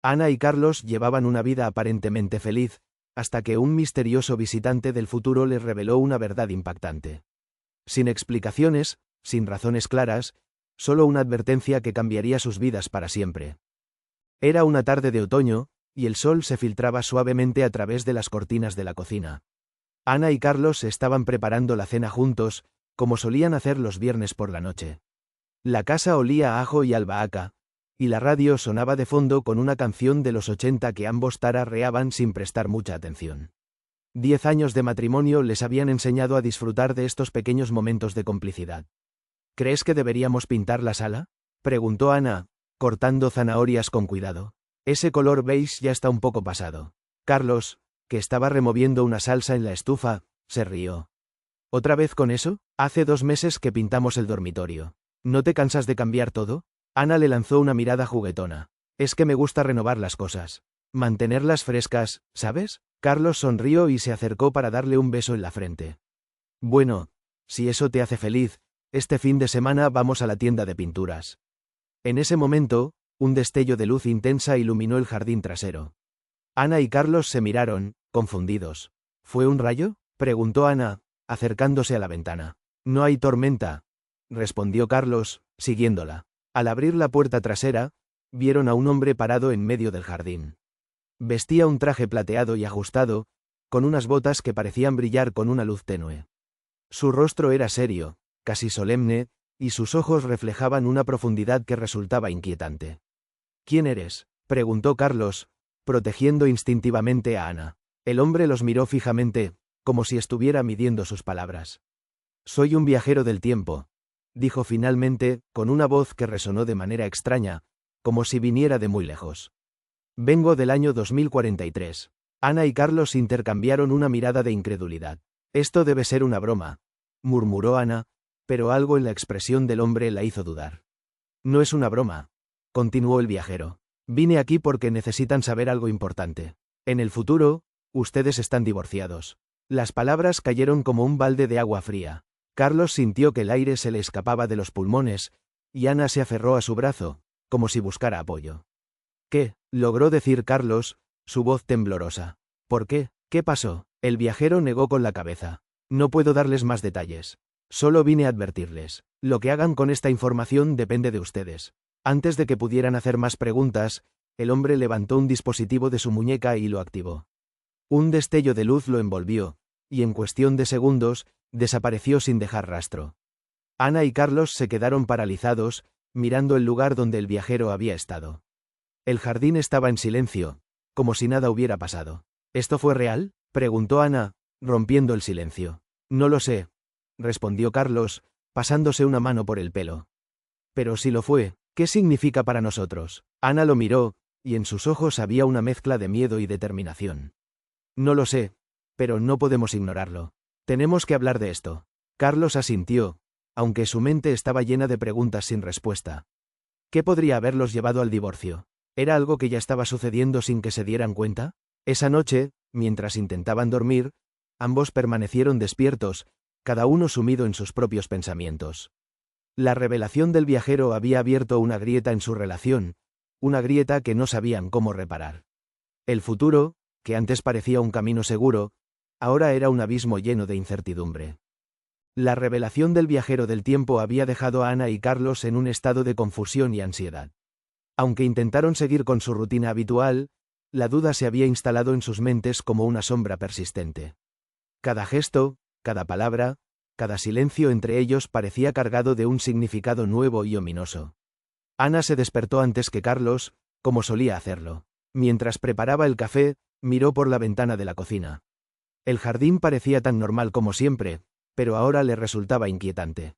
Ana y Carlos llevaban una vida aparentemente feliz, hasta que un misterioso visitante del futuro les reveló una verdad impactante. Sin explicaciones, sin razones claras, solo una advertencia que cambiaría sus vidas para siempre. Era una tarde de otoño, y el sol se filtraba suavemente a través de las cortinas de la cocina. Ana y Carlos estaban preparando la cena juntos, como solían hacer los viernes por la noche. La casa olía a ajo y albahaca, y la radio sonaba de fondo con una canción de los 80 que ambos tarareaban sin prestar mucha atención. 10 años de matrimonio les habían enseñado a disfrutar de estos pequeños momentos de complicidad. ¿Crees que deberíamos pintar la sala?, preguntó Ana, cortando zanahorias con cuidado. Ese color beige ya está un poco pasado. Carlos, que estaba removiendo una salsa en la estufa, se rió. ¿Otra vez con eso? Hace 2 meses que pintamos el dormitorio. ¿No te cansas de cambiar todo? Ana le lanzó una mirada juguetona. Es que me gusta renovar las cosas. Mantenerlas frescas, ¿sabes? Carlos sonrió y se acercó para darle un beso en la frente. Bueno, si eso te hace feliz, este fin de semana vamos a la tienda de pinturas. En ese momento, un destello de luz intensa iluminó el jardín trasero. Ana y Carlos se miraron, confundidos. ¿Fue un rayo?, preguntó Ana, acercándose a la ventana. No hay tormenta, respondió Carlos, siguiéndola. Al abrir la puerta trasera, vieron a un hombre parado en medio del jardín. Vestía un traje plateado y ajustado, con unas botas que parecían brillar con una luz tenue. Su rostro era serio, casi solemne, y sus ojos reflejaban una profundidad que resultaba inquietante. ¿Quién eres?, preguntó Carlos, protegiendo instintivamente a Ana. El hombre los miró fijamente, como si estuviera midiendo sus palabras. Soy un viajero del tiempo, dijo finalmente, con una voz que resonó de manera extraña, como si viniera de muy lejos. Vengo del año 2043. Ana y Carlos intercambiaron una mirada de incredulidad. Esto debe ser una broma, murmuró Ana, pero algo en la expresión del hombre la hizo dudar. No es una broma, continuó el viajero. Vine aquí porque necesitan saber algo importante. En el futuro, ustedes están divorciados. Las palabras cayeron como un balde de agua fría. Carlos sintió que el aire se le escapaba de los pulmones, y Ana se aferró a su brazo, como si buscara apoyo. ¿Qué?, logró decir Carlos, su voz temblorosa. ¿Por qué? ¿Qué pasó? El viajero negó con la cabeza. No puedo darles más detalles. Solo vine a advertirles. Lo que hagan con esta información depende de ustedes. Antes de que pudieran hacer más preguntas, el hombre levantó un dispositivo de su muñeca y lo activó. Un destello de luz lo envolvió, y en cuestión de segundos, desapareció sin dejar rastro. Ana y Carlos se quedaron paralizados, mirando el lugar donde el viajero había estado. El jardín estaba en silencio, como si nada hubiera pasado. ¿Esto fue real?, preguntó Ana, rompiendo el silencio. No lo sé, respondió Carlos, pasándose una mano por el pelo. Pero si lo fue, ¿qué significa para nosotros? Ana lo miró, y en sus ojos había una mezcla de miedo y determinación. No lo sé, pero no podemos ignorarlo. Tenemos que hablar de esto. Carlos asintió, aunque su mente estaba llena de preguntas sin respuesta. ¿Qué podría haberlos llevado al divorcio? ¿Era algo que ya estaba sucediendo sin que se dieran cuenta? Esa noche, mientras intentaban dormir, ambos permanecieron despiertos, cada uno sumido en sus propios pensamientos. La revelación del viajero había abierto una grieta en su relación, una grieta que no sabían cómo reparar. El futuro, que antes parecía un camino seguro, ahora era un abismo lleno de incertidumbre. La revelación del viajero del tiempo había dejado a Ana y Carlos en un estado de confusión y ansiedad. Aunque intentaron seguir con su rutina habitual, la duda se había instalado en sus mentes como una sombra persistente. Cada gesto, cada palabra, cada silencio entre ellos parecía cargado de un significado nuevo y ominoso. Ana se despertó antes que Carlos, como solía hacerlo. Mientras preparaba el café, miró por la ventana de la cocina. El jardín parecía tan normal como siempre, pero ahora le resultaba inquietante.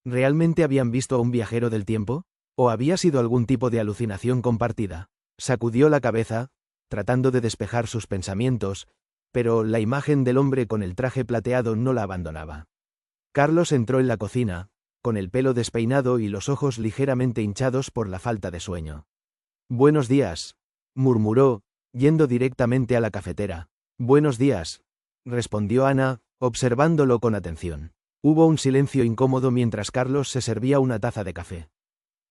¿Realmente habían visto a un viajero del tiempo? ¿O había sido algún tipo de alucinación compartida? Sacudió la cabeza, tratando de despejar sus pensamientos, pero la imagen del hombre con el traje plateado no la abandonaba. Carlos entró en la cocina, con el pelo despeinado y los ojos ligeramente hinchados por la falta de sueño. «Buenos días», murmuró, yendo directamente a la cafetera. «Buenos días», respondió Ana, observándolo con atención. Hubo un silencio incómodo mientras Carlos se servía una taza de café.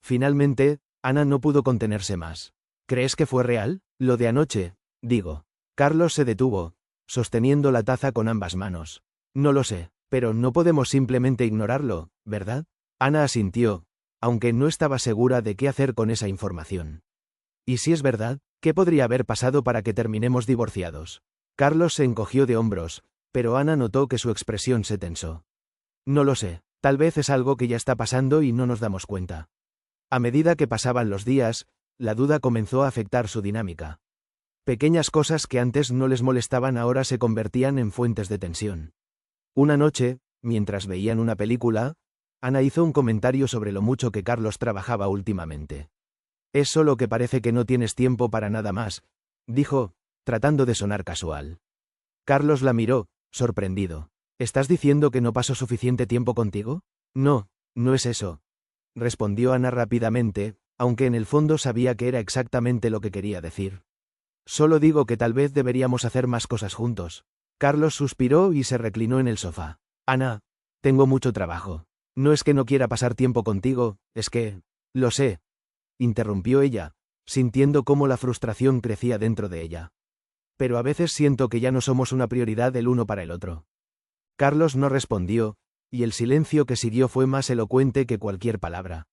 Finalmente, Ana no pudo contenerse más. ¿Crees que fue real? Lo de anoche, digo. Carlos se detuvo, sosteniendo la taza con ambas manos. No lo sé, pero no podemos simplemente ignorarlo, ¿verdad? Ana asintió, aunque no estaba segura de qué hacer con esa información. ¿Y si es verdad? ¿Qué podría haber pasado para que terminemos divorciados? Carlos se encogió de hombros, pero Ana notó que su expresión se tensó. No lo sé, tal vez es algo que ya está pasando y no nos damos cuenta. A medida que pasaban los días, la duda comenzó a afectar su dinámica. Pequeñas cosas que antes no les molestaban ahora se convertían en fuentes de tensión. Una noche, mientras veían una película, Ana hizo un comentario sobre lo mucho que Carlos trabajaba últimamente. Es solo que parece que no tienes tiempo para nada más, dijo, tratando de sonar casual. Carlos la miró, sorprendido. ¿Estás diciendo que no paso suficiente tiempo contigo? No, no es eso, respondió Ana rápidamente, aunque en el fondo sabía que era exactamente lo que quería decir. Solo digo que tal vez deberíamos hacer más cosas juntos. Carlos suspiró y se reclinó en el sofá. Ana, tengo mucho trabajo. No es que no quiera pasar tiempo contigo, es que... Lo sé, interrumpió ella, sintiendo cómo la frustración crecía dentro de ella. Pero a veces siento que ya no somos una prioridad el uno para el otro. Carlos no respondió, y el silencio que siguió fue más elocuente que cualquier palabra.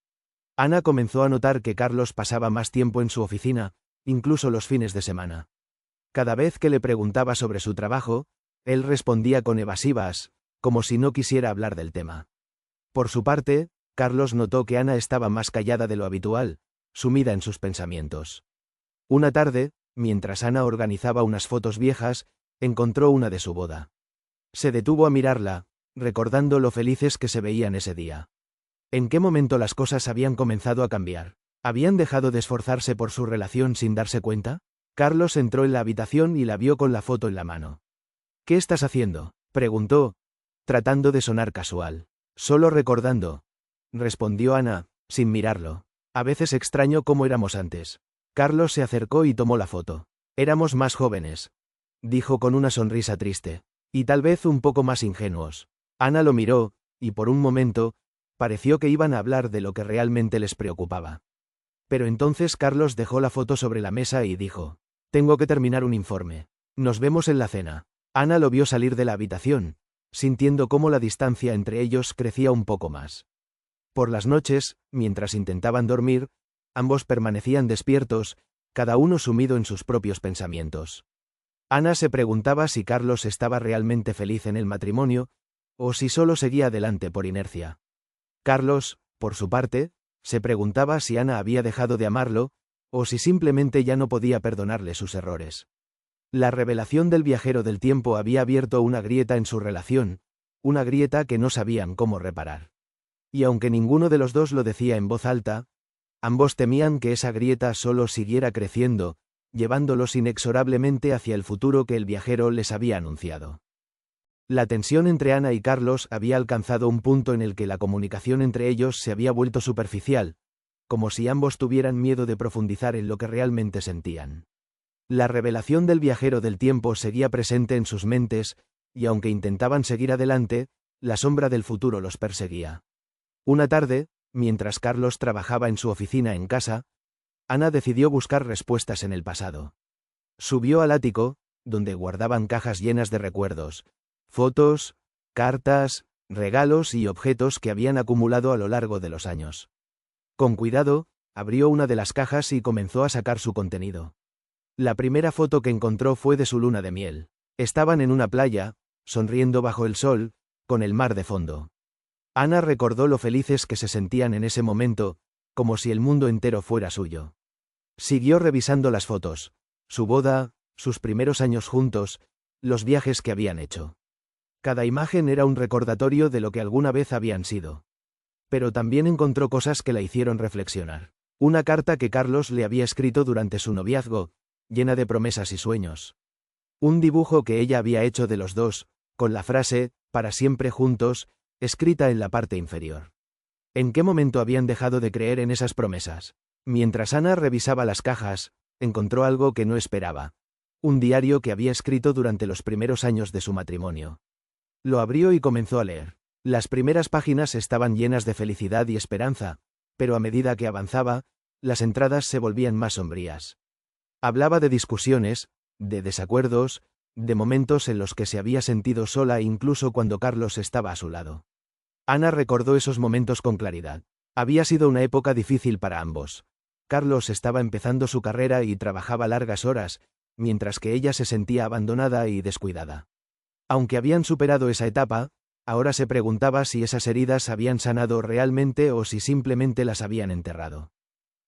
Ana comenzó a notar que Carlos pasaba más tiempo en su oficina, incluso los fines de semana. Cada vez que le preguntaba sobre su trabajo, él respondía con evasivas, como si no quisiera hablar del tema. Por su parte, Carlos notó que Ana estaba más callada de lo habitual, sumida en sus pensamientos. Una tarde, mientras Ana organizaba unas fotos viejas, encontró una de su boda. Se detuvo a mirarla, recordando lo felices que se veían ese día. ¿En qué momento las cosas habían comenzado a cambiar? ¿Habían dejado de esforzarse por su relación sin darse cuenta? Carlos entró en la habitación y la vio con la foto en la mano. ¿Qué estás haciendo?, preguntó, tratando de sonar casual. Solo recordando, respondió Ana, sin mirarlo. A veces extraño cómo éramos antes. Carlos se acercó y tomó la foto. Éramos más jóvenes, dijo con una sonrisa triste, y tal vez un poco más ingenuos. Ana lo miró, y por un momento, pareció que iban a hablar de lo que realmente les preocupaba. Pero entonces Carlos dejó la foto sobre la mesa y dijo: «Tengo que terminar un informe. Nos vemos en la cena». Ana lo vio salir de la habitación, sintiendo cómo la distancia entre ellos crecía un poco más. Por las noches, mientras intentaban dormir, ambos permanecían despiertos, cada uno sumido en sus propios pensamientos. Ana se preguntaba si Carlos estaba realmente feliz en el matrimonio, o si solo seguía adelante por inercia. Carlos, por su parte, se preguntaba si Ana había dejado de amarlo, o si simplemente ya no podía perdonarle sus errores. La revelación del viajero del tiempo había abierto una grieta en su relación, una grieta que no sabían cómo reparar. Y aunque ninguno de los dos lo decía en voz alta, ambos temían que esa grieta solo siguiera creciendo, llevándolos inexorablemente hacia el futuro que el viajero les había anunciado. La tensión entre Ana y Carlos había alcanzado un punto en el que la comunicación entre ellos se había vuelto superficial, como si ambos tuvieran miedo de profundizar en lo que realmente sentían. La revelación del viajero del tiempo seguía presente en sus mentes, y aunque intentaban seguir adelante, la sombra del futuro los perseguía. Una tarde, mientras Carlos trabajaba en su oficina en casa, Ana decidió buscar respuestas en el pasado. Subió al ático, donde guardaban cajas llenas de recuerdos, fotos, cartas, regalos y objetos que habían acumulado a lo largo de los años. Con cuidado, abrió una de las cajas y comenzó a sacar su contenido. La primera foto que encontró fue de su luna de miel. Estaban en una playa, sonriendo bajo el sol, con el mar de fondo. Ana recordó lo felices que se sentían en ese momento, como si el mundo entero fuera suyo. Siguió revisando las fotos, su boda, sus primeros años juntos, los viajes que habían hecho. Cada imagen era un recordatorio de lo que alguna vez habían sido. Pero también encontró cosas que la hicieron reflexionar. Una carta que Carlos le había escrito durante su noviazgo, llena de promesas y sueños. Un dibujo que ella había hecho de los dos, con la frase, «para siempre juntos», escrita en la parte inferior. ¿En qué momento habían dejado de creer en esas promesas? Mientras Ana revisaba las cajas, encontró algo que no esperaba. Un diario que había escrito durante los primeros años de su matrimonio. Lo abrió y comenzó a leer. Las primeras páginas estaban llenas de felicidad y esperanza, pero a medida que avanzaba, las entradas se volvían más sombrías. Hablaba de discusiones, de desacuerdos, de momentos en los que se había sentido sola incluso cuando Carlos estaba a su lado. Ana recordó esos momentos con claridad. Había sido una época difícil para ambos. Carlos estaba empezando su carrera y trabajaba largas horas, mientras que ella se sentía abandonada y descuidada. Aunque habían superado esa etapa, ahora se preguntaba si esas heridas habían sanado realmente o si simplemente las habían enterrado.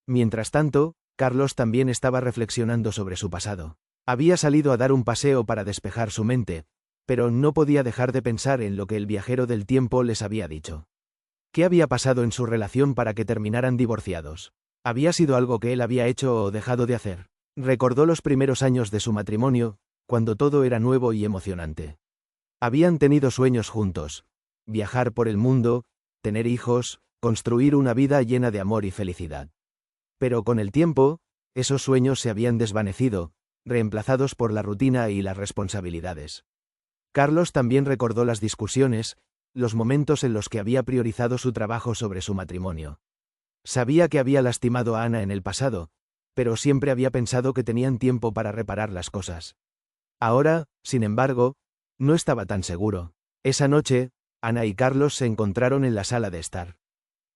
Mientras tanto, Carlos también estaba reflexionando sobre su pasado. Había salido a dar un paseo para despejar su mente, pero no podía dejar de pensar en lo que el viajero del tiempo les había dicho. ¿Qué había pasado en su relación para que terminaran divorciados? ¿Había sido algo que él había hecho o dejado de hacer? Recordó los primeros años de su matrimonio, cuando todo era nuevo y emocionante. Habían tenido sueños juntos: viajar por el mundo, tener hijos, construir una vida llena de amor y felicidad. Pero con el tiempo, esos sueños se habían desvanecido, reemplazados por la rutina y las responsabilidades. Carlos también recordó las discusiones, los momentos en los que había priorizado su trabajo sobre su matrimonio. Sabía que había lastimado a Ana en el pasado, pero siempre había pensado que tenían tiempo para reparar las cosas. Ahora, sin embargo, no estaba tan seguro. Esa noche, Ana y Carlos se encontraron en la sala de estar.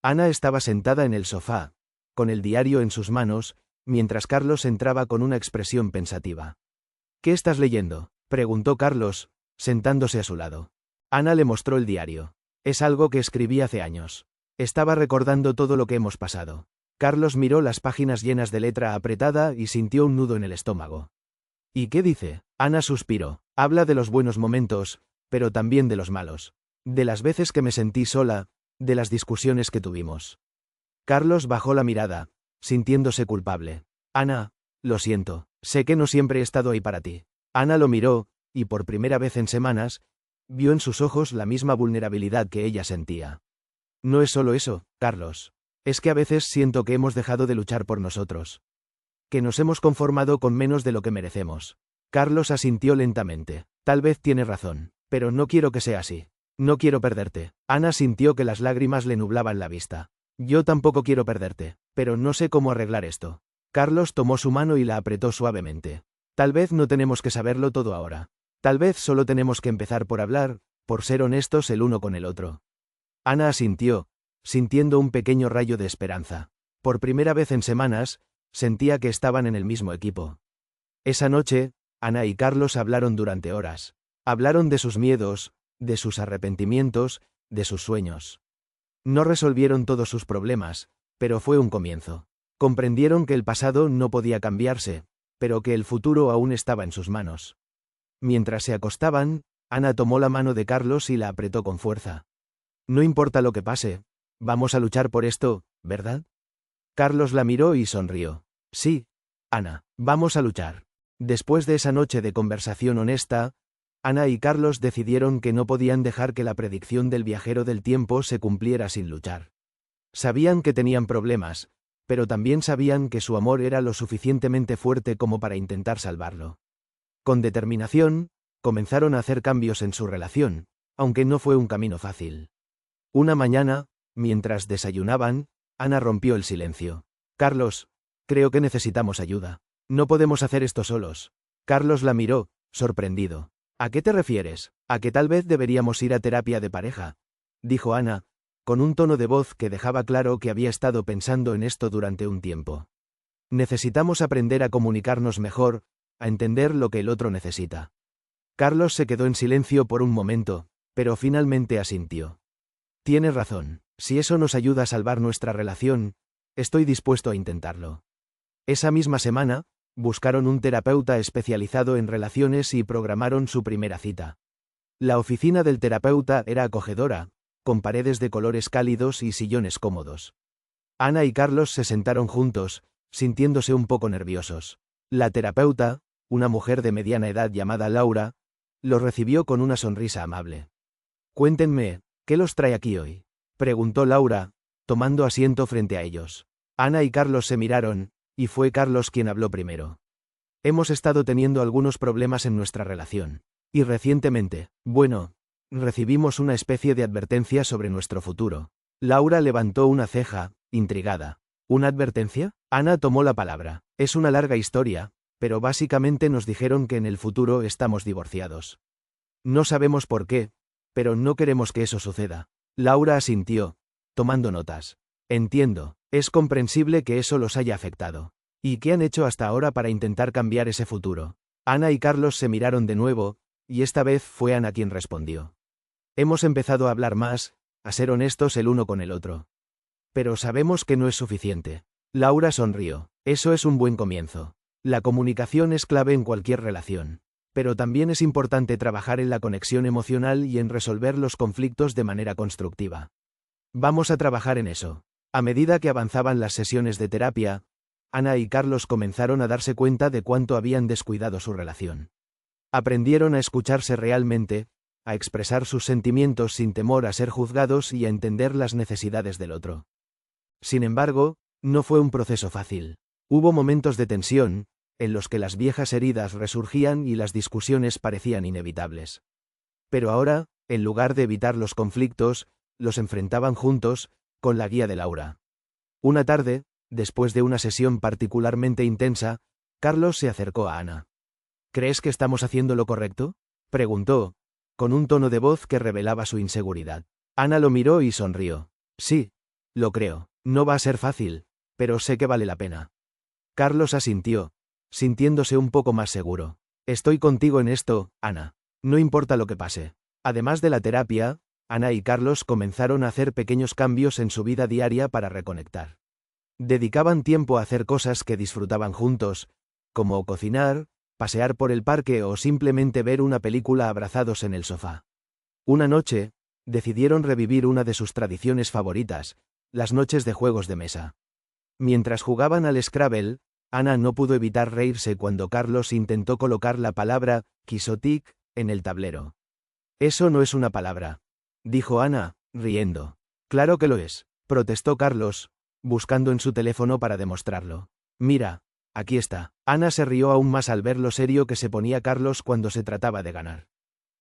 Ana estaba sentada en el sofá, con el diario en sus manos, mientras Carlos entraba con una expresión pensativa. ¿Qué estás leyendo?, preguntó Carlos, sentándose a su lado. Ana le mostró el diario. Es algo que escribí hace años. Estaba recordando todo lo que hemos pasado. Carlos miró las páginas llenas de letra apretada y sintió un nudo en el estómago. ¿Y qué dice? Ana suspiró. Habla de los buenos momentos, pero también de los malos. De las veces que me sentí sola, de las discusiones que tuvimos. Carlos bajó la mirada, sintiéndose culpable. Ana, lo siento, sé que no siempre he estado ahí para ti. Ana lo miró, y por primera vez en semanas, vio en sus ojos la misma vulnerabilidad que ella sentía. No es solo eso, Carlos. Es que a veces siento que hemos dejado de luchar por nosotros. Que nos hemos conformado con menos de lo que merecemos. Carlos asintió lentamente. Tal vez tiene razón, pero no quiero que sea así. No quiero perderte. Ana sintió que las lágrimas le nublaban la vista. Yo tampoco quiero perderte, pero no sé cómo arreglar esto. Carlos tomó su mano y la apretó suavemente. Tal vez no tenemos que saberlo todo ahora. Tal vez solo tenemos que empezar por hablar, por ser honestos el uno con el otro. Ana asintió, sintiendo un pequeño rayo de esperanza. Por primera vez en semanas, sentía que estaban en el mismo equipo. Esa noche, Ana y Carlos hablaron durante horas. Hablaron de sus miedos, de sus arrepentimientos, de sus sueños. No resolvieron todos sus problemas, pero fue un comienzo. Comprendieron que el pasado no podía cambiarse, pero que el futuro aún estaba en sus manos. Mientras se acostaban, Ana tomó la mano de Carlos y la apretó con fuerza. No importa lo que pase, vamos a luchar por esto, ¿verdad? Carlos la miró y sonrió. Sí, Ana, vamos a luchar. Después de esa noche de conversación honesta, Ana y Carlos decidieron que no podían dejar que la predicción del viajero del tiempo se cumpliera sin luchar. Sabían que tenían problemas, pero también sabían que su amor era lo suficientemente fuerte como para intentar salvarlo. Con determinación, comenzaron a hacer cambios en su relación, aunque no fue un camino fácil. Una mañana, mientras desayunaban, Ana rompió el silencio. Carlos, creo que necesitamos ayuda. No podemos hacer esto solos. Carlos la miró, sorprendido. ¿A qué te refieres? ¿A que tal vez deberíamos ir a terapia de pareja?, dijo Ana, con un tono de voz que dejaba claro que había estado pensando en esto durante un tiempo. Necesitamos aprender a comunicarnos mejor, a entender lo que el otro necesita. Carlos se quedó en silencio por un momento, pero finalmente asintió. Tienes razón. Si eso nos ayuda a salvar nuestra relación, estoy dispuesto a intentarlo. Esa misma semana, buscaron un terapeuta especializado en relaciones y programaron su primera cita. La oficina del terapeuta era acogedora, con paredes de colores cálidos y sillones cómodos. Ana y Carlos se sentaron juntos, sintiéndose un poco nerviosos. La terapeuta, una mujer de mediana edad llamada Laura, los recibió con una sonrisa amable. Cuéntenme, ¿qué los trae aquí hoy?, preguntó Laura, tomando asiento frente a ellos. Ana y Carlos se miraron, y fue Carlos quien habló primero. Hemos estado teniendo algunos problemas en nuestra relación. Y recientemente, recibimos una especie de advertencia sobre nuestro futuro. Laura levantó una ceja, intrigada. ¿Una advertencia? Ana tomó la palabra. Es una larga historia, pero básicamente nos dijeron que en el futuro estamos divorciados. No sabemos por qué, pero no queremos que eso suceda. Laura asintió, tomando notas. Entiendo, es comprensible que eso los haya afectado. ¿Y qué han hecho hasta ahora para intentar cambiar ese futuro? Ana y Carlos se miraron de nuevo, y esta vez fue Ana quien respondió. Hemos empezado a hablar más, a ser honestos el uno con el otro. Pero sabemos que no es suficiente. Laura sonrió. Eso es un buen comienzo. La comunicación es clave en cualquier relación. Pero también es importante trabajar en la conexión emocional y en resolver los conflictos de manera constructiva. Vamos a trabajar en eso. A medida que avanzaban las sesiones de terapia, Ana y Carlos comenzaron a darse cuenta de cuánto habían descuidado su relación. Aprendieron a escucharse realmente, a expresar sus sentimientos sin temor a ser juzgados y a entender las necesidades del otro. Sin embargo, no fue un proceso fácil. Hubo momentos de tensión, en los que las viejas heridas resurgían y las discusiones parecían inevitables. Pero ahora, en lugar de evitar los conflictos, los enfrentaban juntos, con la guía de Laura. Una tarde, después de una sesión particularmente intensa, Carlos se acercó a Ana. ¿Crees que estamos haciendo lo correcto?, preguntó, con un tono de voz que revelaba su inseguridad. Ana lo miró y sonrió. Sí, lo creo. No va a ser fácil, pero sé que vale la pena. Carlos asintió, sintiéndose un poco más seguro. Estoy contigo en esto, Ana. No importa lo que pase. Además de la terapia, Ana y Carlos comenzaron a hacer pequeños cambios en su vida diaria para reconectar. Dedicaban tiempo a hacer cosas que disfrutaban juntos, como cocinar, pasear por el parque o simplemente ver una película abrazados en el sofá. Una noche, decidieron revivir una de sus tradiciones favoritas, las noches de juegos de mesa. Mientras jugaban al Scrabble, Ana no pudo evitar reírse cuando Carlos intentó colocar la palabra quixotic en el tablero. Eso no es una palabra, dijo Ana, riendo. Claro que lo es, protestó Carlos, buscando en su teléfono para demostrarlo. Mira, aquí está. Ana se rió aún más al ver lo serio que se ponía Carlos cuando se trataba de ganar.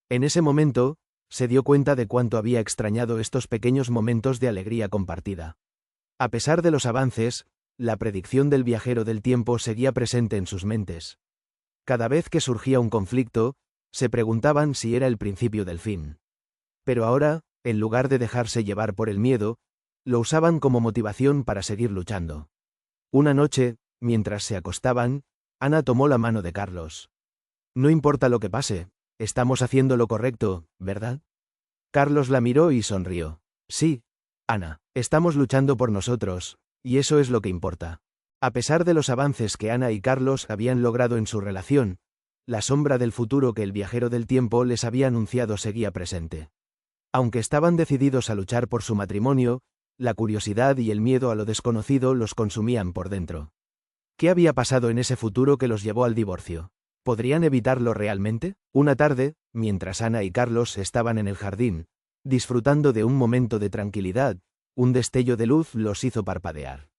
En ese momento, se dio cuenta de cuánto había extrañado estos pequeños momentos de alegría compartida. A pesar de los avances, la predicción del viajero del tiempo seguía presente en sus mentes. Cada vez que surgía un conflicto, se preguntaban si era el principio del fin. Pero ahora, en lugar de dejarse llevar por el miedo, lo usaban como motivación para seguir luchando. Una noche, mientras se acostaban, Ana tomó la mano de Carlos. No importa lo que pase, estamos haciendo lo correcto, ¿verdad? Carlos la miró y sonrió. Sí, Ana, estamos luchando por nosotros, y eso es lo que importa. A pesar de los avances que Ana y Carlos habían logrado en su relación, la sombra del futuro que el viajero del tiempo les había anunciado seguía presente. Aunque estaban decididos a luchar por su matrimonio, la curiosidad y el miedo a lo desconocido los consumían por dentro. ¿Qué había pasado en ese futuro que los llevó al divorcio? ¿Podrían evitarlo realmente? Una tarde, mientras Ana y Carlos estaban en el jardín, disfrutando de un momento de tranquilidad, un destello de luz los hizo parpadear.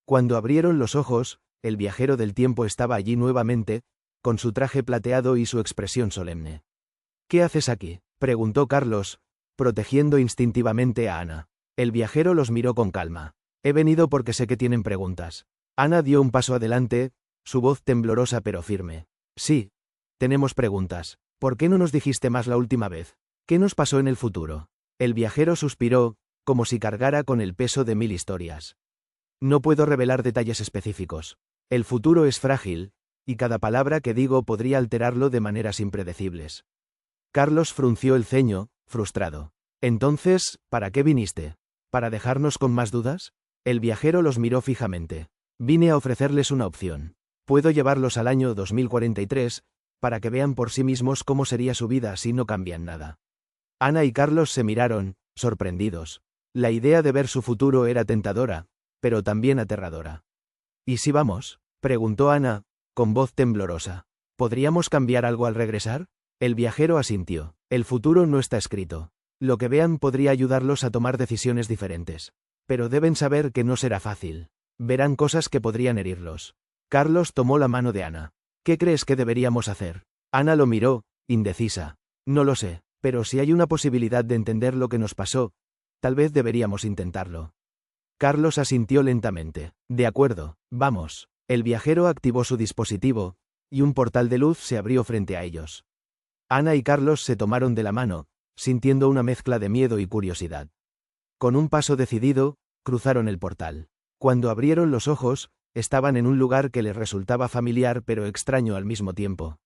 Cuando abrieron los ojos, el viajero del tiempo estaba allí nuevamente, con su traje plateado y su expresión solemne. ¿Qué haces aquí?, preguntó Carlos, protegiendo instintivamente a Ana. El viajero los miró con calma. He venido porque sé que tienen preguntas. Ana dio un paso adelante, su voz temblorosa pero firme. Sí, tenemos preguntas. ¿Por qué no nos dijiste más la última vez? ¿Qué nos pasó en el futuro? El viajero suspiró, como si cargara con el peso de 1000 historias. No puedo revelar detalles específicos. El futuro es frágil, y cada palabra que digo podría alterarlo de maneras impredecibles. Carlos frunció el ceño, frustrado. Entonces, ¿para qué viniste? ¿Para dejarnos con más dudas? El viajero los miró fijamente. Vine a ofrecerles una opción. Puedo llevarlos al año 2043, para que vean por sí mismos cómo sería su vida si no cambian nada. Ana y Carlos se miraron, sorprendidos. La idea de ver su futuro era tentadora, pero también aterradora. ¿Y si vamos?, preguntó Ana, con voz temblorosa. ¿Podríamos cambiar algo al regresar? El viajero asintió. El futuro no está escrito. Lo que vean podría ayudarlos a tomar decisiones diferentes. Pero deben saber que no será fácil. Verán cosas que podrían herirlos. Carlos tomó la mano de Ana. ¿Qué crees que deberíamos hacer? Ana lo miró, indecisa. No lo sé, pero si hay una posibilidad de entender lo que nos pasó, tal vez deberíamos intentarlo. Carlos asintió lentamente. De acuerdo, vamos. El viajero activó su dispositivo, y un portal de luz se abrió frente a ellos. Ana y Carlos se tomaron de la mano, sintiendo una mezcla de miedo y curiosidad. Con un paso decidido, cruzaron el portal. Cuando abrieron los ojos, estaban en un lugar que les resultaba familiar pero extraño al mismo tiempo.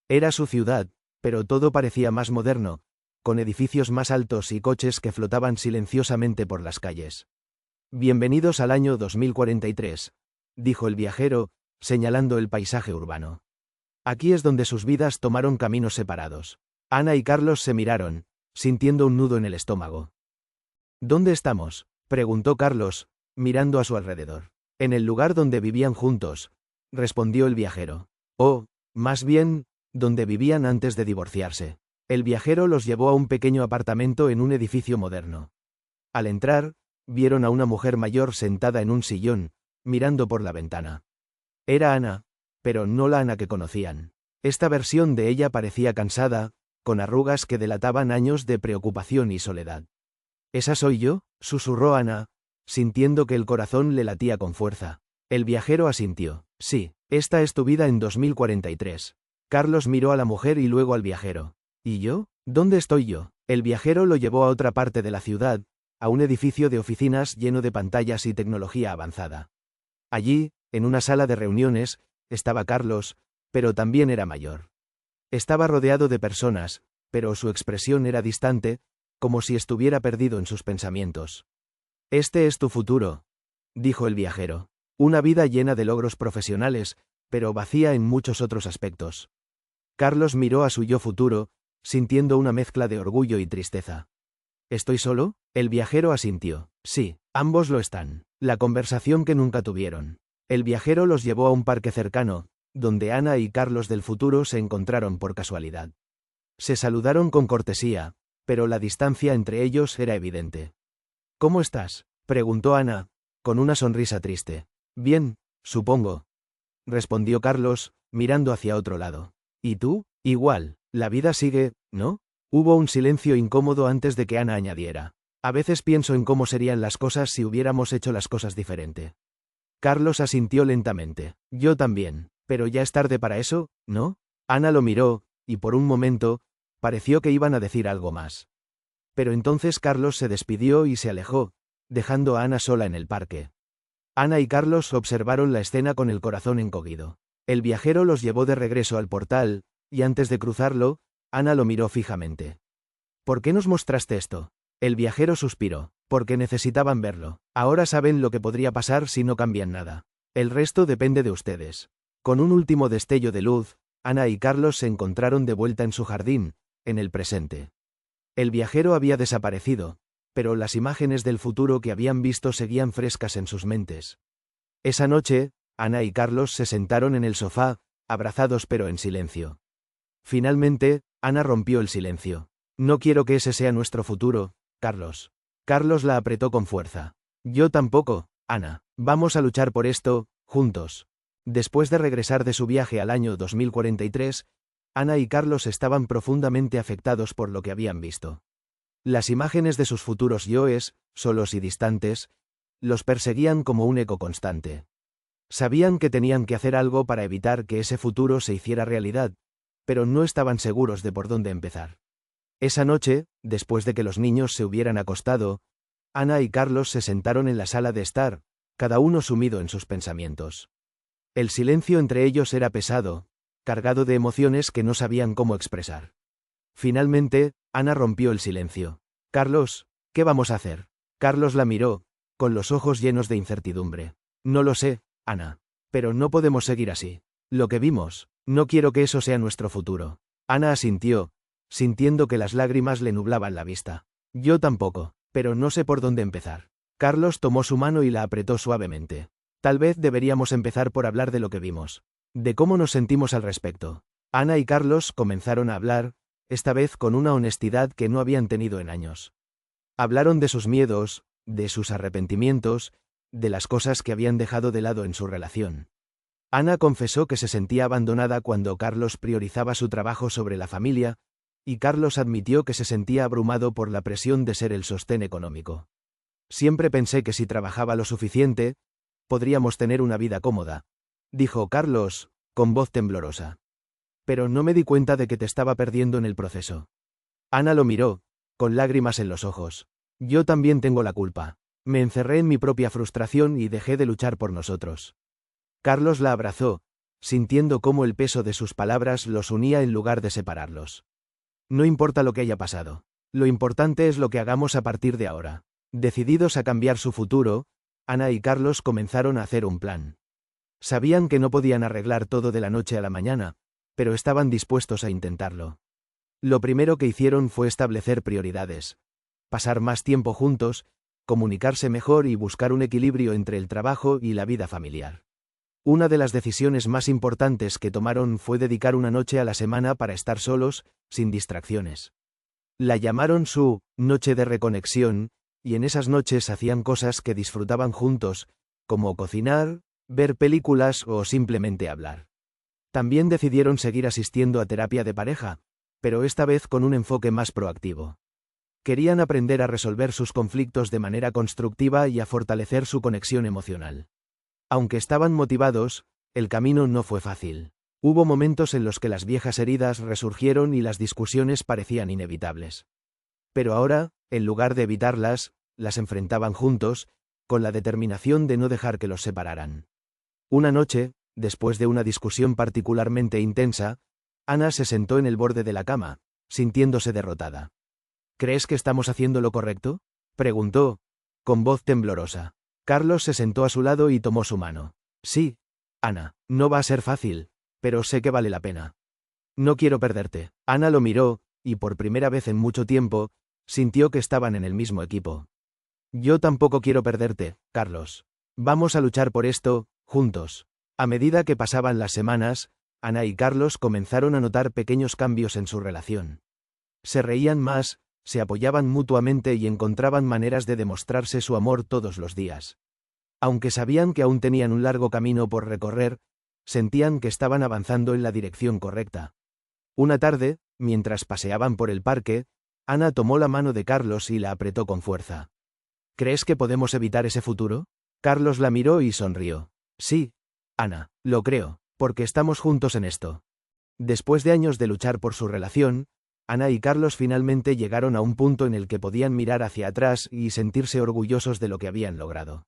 Era su ciudad, pero todo parecía más moderno, con edificios más altos y coches que flotaban silenciosamente por las calles. Bienvenidos al año 2043, dijo el viajero, señalando el paisaje urbano. Aquí es donde sus vidas tomaron caminos separados. Ana y Carlos se miraron, sintiendo un nudo en el estómago. ¿Dónde estamos?, preguntó Carlos, mirando a su alrededor. En el lugar donde vivían juntos, respondió el viajero. Oh, más bien, donde vivían antes de divorciarse. El viajero los llevó a un pequeño apartamento en un edificio moderno. Al entrar, vieron a una mujer mayor sentada en un sillón, mirando por la ventana. Era Ana, pero no la Ana que conocían. Esta versión de ella parecía cansada, con arrugas que delataban años de preocupación y soledad. «¿Esa soy yo?», susurró Ana, sintiendo que el corazón le latía con fuerza. El viajero asintió. «Sí, esta es tu vida en 2043». Carlos miró a la mujer y luego al viajero. «¿Y yo? ¿Dónde estoy yo?». El viajero lo llevó a otra parte de la ciudad, a un edificio de oficinas lleno de pantallas y tecnología avanzada. Allí, en una sala de reuniones, estaba Carlos, pero también era mayor. Estaba rodeado de personas, pero su expresión era distante, como si estuviera perdido en sus pensamientos. «Este es tu futuro», dijo el viajero. «Una vida llena de logros profesionales, pero vacía en muchos otros aspectos». Carlos miró a su yo futuro, sintiendo una mezcla de orgullo y tristeza. «¿Estoy solo?». El viajero asintió. «Sí, ambos lo están». La conversación que nunca tuvieron. El viajero los llevó a un parque cercano, donde Ana y Carlos del futuro se encontraron por casualidad. Se saludaron con cortesía, pero la distancia entre ellos era evidente. «¿Cómo estás?», preguntó Ana, con una sonrisa triste. «Bien, supongo», respondió Carlos, mirando hacia otro lado. «¿Y tú?». «Igual, la vida sigue, ¿no?». Hubo un silencio incómodo antes de que Ana añadiera. «A veces pienso en cómo serían las cosas si hubiéramos hecho las cosas diferente». Carlos asintió lentamente. «Yo también, pero ya es tarde para eso, ¿no?». Ana lo miró, y por un momento, pareció que iban a decir algo más. Pero entonces Carlos se despidió y se alejó, dejando a Ana sola en el parque. Ana y Carlos observaron la escena con el corazón encogido. El viajero los llevó de regreso al portal, y antes de cruzarlo, Ana lo miró fijamente. «¿Por qué nos mostraste esto?». El viajero suspiró. «Porque necesitaban verlo. Ahora saben lo que podría pasar si no cambian nada. El resto depende de ustedes». Con un último destello de luz, Ana y Carlos se encontraron de vuelta en su jardín, en el presente. El viajero había desaparecido, pero las imágenes del futuro que habían visto seguían frescas en sus mentes. Esa noche, Ana y Carlos se sentaron en el sofá, abrazados pero en silencio. Finalmente, Ana rompió el silencio. «No quiero que ese sea nuestro futuro, Carlos». Carlos la apretó con fuerza. «Yo tampoco, Ana. Vamos a luchar por esto, juntos». Después de regresar de su viaje al año 2043, Ana y Carlos estaban profundamente afectados por lo que habían visto. Las imágenes de sus futuros yoes, solos y distantes, los perseguían como un eco constante. Sabían que tenían que hacer algo para evitar que ese futuro se hiciera realidad, pero no estaban seguros de por dónde empezar. Esa noche, después de que los niños se hubieran acostado, Ana y Carlos se sentaron en la sala de estar, cada uno sumido en sus pensamientos. El silencio entre ellos era pesado, cargado de emociones que no sabían cómo expresar. Finalmente, Ana rompió el silencio. «Carlos, ¿qué vamos a hacer?». Carlos la miró, con los ojos llenos de incertidumbre. «No lo sé, Ana. Pero no podemos seguir así. Lo que vimos, no quiero que eso sea nuestro futuro». Ana asintió, sintiendo que las lágrimas le nublaban la vista. «Yo tampoco, pero no sé por dónde empezar». Carlos tomó su mano y la apretó suavemente. «Tal vez deberíamos empezar por hablar de lo que vimos. De cómo nos sentimos al respecto». Ana y Carlos comenzaron a hablar, esta vez con una honestidad que no habían tenido en años. Hablaron de sus miedos, de sus arrepentimientos, de las cosas que habían dejado de lado en su relación. Ana confesó que se sentía abandonada cuando Carlos priorizaba su trabajo sobre la familia, y Carlos admitió que se sentía abrumado por la presión de ser el sostén económico. «Siempre pensé que si trabajaba lo suficiente, podríamos tener una vida cómoda», dijo Carlos, con voz temblorosa. Pero no me di cuenta de que te estaba perdiendo en el proceso. Ana lo miró, con lágrimas en los ojos. Yo también tengo la culpa. Me encerré en mi propia frustración y dejé de luchar por nosotros. Carlos la abrazó, sintiendo cómo el peso de sus palabras los unía en lugar de separarlos. No importa lo que haya pasado. Lo importante es lo que hagamos a partir de ahora. Decididos a cambiar su futuro, Ana y Carlos comenzaron a hacer un plan. Sabían que no podían arreglar todo de la noche a la mañana, pero estaban dispuestos a intentarlo. Lo primero que hicieron fue establecer prioridades. Pasar más tiempo juntos, comunicarse mejor y buscar un equilibrio entre el trabajo y la vida familiar. Una de las decisiones más importantes que tomaron fue dedicar una noche a la semana para estar solos, sin distracciones. La llamaron su noche de reconexión, y en esas noches hacían cosas que disfrutaban juntos, como cocinar, ver películas o simplemente hablar. También decidieron seguir asistiendo a terapia de pareja, pero esta vez con un enfoque más proactivo. Querían aprender a resolver sus conflictos de manera constructiva y a fortalecer su conexión emocional. Aunque estaban motivados, el camino no fue fácil. Hubo momentos en los que las viejas heridas resurgieron y las discusiones parecían inevitables. Pero ahora, en lugar de evitarlas, las enfrentaban juntos, con la determinación de no dejar que los separaran. Una noche, después de una discusión particularmente intensa, Ana se sentó en el borde de la cama, sintiéndose derrotada. ¿Crees que estamos haciendo lo correcto?, preguntó, con voz temblorosa. Carlos se sentó a su lado y tomó su mano. Sí, Ana, no va a ser fácil, pero sé que vale la pena. No quiero perderte. Ana lo miró, y por primera vez en mucho tiempo, sintió que estaban en el mismo equipo. Yo tampoco quiero perderte, Carlos. Vamos a luchar por esto, juntos. A medida que pasaban las semanas, Ana y Carlos comenzaron a notar pequeños cambios en su relación. Se reían más, se apoyaban mutuamente y encontraban maneras de demostrarse su amor todos los días. Aunque sabían que aún tenían un largo camino por recorrer, sentían que estaban avanzando en la dirección correcta. Una tarde, mientras paseaban por el parque, Ana tomó la mano de Carlos y la apretó con fuerza. ¿Crees que podemos evitar ese futuro? Carlos la miró y sonrió. Sí, Ana, lo creo, porque estamos juntos en esto. Después de años de luchar por su relación, Ana y Carlos finalmente llegaron a un punto en el que podían mirar hacia atrás y sentirse orgullosos de lo que habían logrado.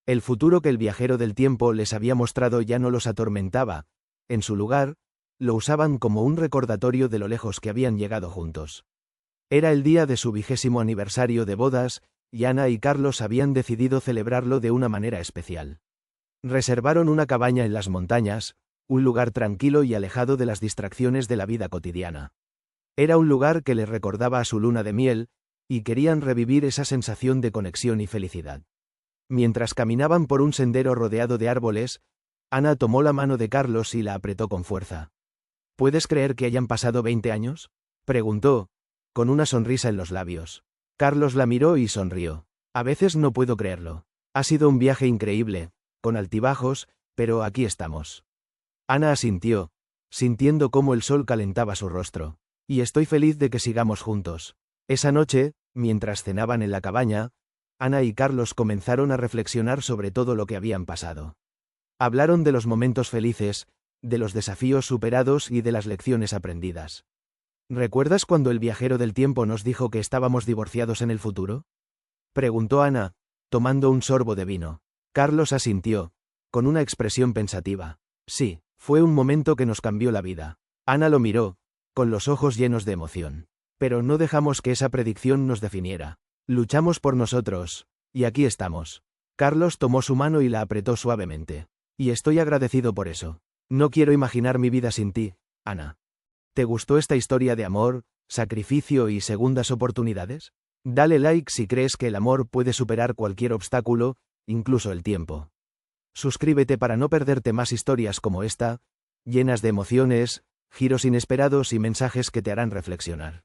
El futuro que el viajero del tiempo les había mostrado ya no los atormentaba, en su lugar, lo usaban como un recordatorio de lo lejos que habían llegado juntos. Era el día de su 20º aniversario de bodas, y Ana y Carlos habían decidido celebrarlo de una manera especial. Reservaron una cabaña en las montañas, un lugar tranquilo y alejado de las distracciones de la vida cotidiana. Era un lugar que les recordaba a su luna de miel, y querían revivir esa sensación de conexión y felicidad. Mientras caminaban por un sendero rodeado de árboles, Ana tomó la mano de Carlos y la apretó con fuerza. ¿Puedes creer que hayan pasado 20 años? Preguntó, con una sonrisa en los labios. Carlos la miró y sonrió. A veces no puedo creerlo. Ha sido un viaje increíble, con altibajos, pero aquí estamos. Ana asintió, sintiendo cómo el sol calentaba su rostro. Y estoy feliz de que sigamos juntos. Esa noche, mientras cenaban en la cabaña, Ana y Carlos comenzaron a reflexionar sobre todo lo que habían pasado. Hablaron de los momentos felices, de los desafíos superados y de las lecciones aprendidas. ¿Recuerdas cuando el viajero del tiempo nos dijo que estábamos divorciados en el futuro?, preguntó Ana, tomando un sorbo de vino. Carlos asintió, con una expresión pensativa. Sí, fue un momento que nos cambió la vida. Ana lo miró, con los ojos llenos de emoción. Pero no dejamos que esa predicción nos definiera. Luchamos por nosotros, y aquí estamos. Carlos tomó su mano y la apretó suavemente. Y estoy agradecido por eso. No quiero imaginar mi vida sin ti, Ana. ¿Te gustó esta historia de amor, sacrificio y segundas oportunidades? Dale like si crees que el amor puede superar cualquier obstáculo, incluso el tiempo. Suscríbete para no perderte más historias como esta, llenas de emociones, giros inesperados y mensajes que te harán reflexionar.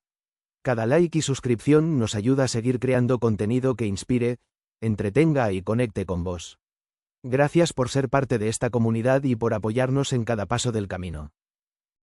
Cada like y suscripción nos ayuda a seguir creando contenido que inspire, entretenga y conecte con vos. Gracias por ser parte de esta comunidad y por apoyarnos en cada paso del camino.